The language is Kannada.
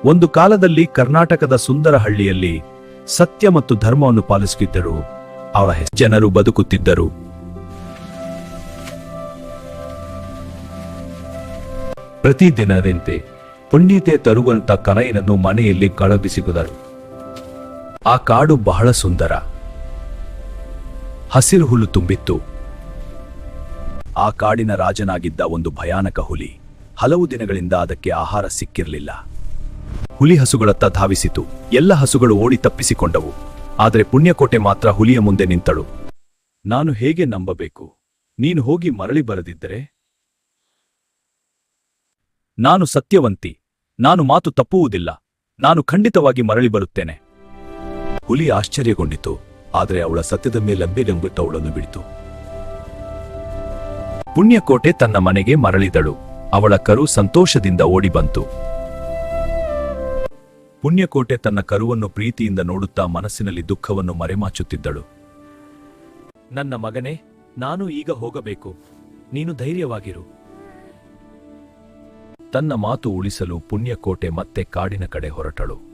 ಒಂದು ಕಾಲದಲ್ಲಿ ಕರ್ನಾಟಕದ ಸುಂದರ ಹಳ್ಳಿಯಲ್ಲಿ ಸತ್ಯ ಮತ್ತು ಧರ್ಮವನ್ನು ಪಾಲಿಸುತ್ತಿದ್ದರು. ಅವರ ಜನರು ಬದುಕುತ್ತಿದ್ದರು. ಪ್ರತಿದಿನದಂತೆ ಪುಣ್ಯತೆ ತರುವಂತ ಕನೈನನ್ನು ಮನೆಯಲ್ಲಿ ಕಳುಹಿಸಿದರು. ಆ ಕಾಡು ಬಹಳ ಸುಂದರ, ಹಸಿರು ಹುಲ್ಲು ತುಂಬಿತ್ತು. ಆ ಕಾಡಿನ ರಾಜನಾಗಿದ್ದ ಒಂದು ಭಯಾನಕ ಹುಲಿ. ಹಲವು ದಿನಗಳಿಂದ ಅದಕ್ಕೆ ಆಹಾರ ಸಿಕ್ಕಿರಲಿಲ್ಲ. ಹುಲಿ ಹಸುಗಳತ್ತ ಧಾವಿಸಿತು. ಎಲ್ಲ ಹಸುಗಳು ಓಡಿ ತಪ್ಪಿಸಿಕೊಂಡವು. ಆದರೆ ಪುಣ್ಯಕೋಟೆ ಮಾತ್ರ ಹುಲಿಯ ಮುಂದೆ ನಿಂತಳು. ನಾನು ಹೇಗೆ ನಂಬಬೇಕು? ನೀನು ಹೋಗಿ ಮರಳಿ ಬರದಿದ್ದರೆ? ನಾನು ಸತ್ಯವಂತಿ. ನಾನು ಮಾತು ತಪ್ಪುವುದಿಲ್ಲ. ನಾನು ಖಂಡಿತವಾಗಿ ಮರಳಿ ಬರುತ್ತೇನೆ. ಹುಲಿ ಆಶ್ಚರ್ಯಗೊಂಡಿತು. ಆದರೆ ಅವಳ ಸತ್ಯದ ಮೇಲಂಬಿಟ್ಟು ಅವಳನ್ನು ಬಿಡಿತು. ಪುಣ್ಯಕೋಟೆ ತನ್ನ ಮನೆಗೆ ಮರಳಿದಳು. ಅವಳ ಕರು ಸಂತೋಷದಿಂದ ಓಡಿ ಬಂತು. ಪುಣ್ಯಕೋಟೆ ತನ್ನ ಕರುವನ್ನು ಪ್ರೀತಿಯಿಂದ ನೋಡುತ್ತಾ ಮನಸ್ಸಿನಲ್ಲಿ ದುಃಖವನ್ನು ಮರೆಮಾಚುತ್ತಿದ್ದಳು. ನನ್ನ ಮಗನೇ, ನಾನು ಈಗ ಹೋಗಬೇಕು. ನೀನು ಧೈರ್ಯವಾಗಿರು. ತನ್ನ ಮಾತು ಉಳಿಸಲು ಪುಣ್ಯಕೋಟೆ ಮತ್ತೆ ಕಾಡಿನ ಕಡೆ ಹೊರಟಳು.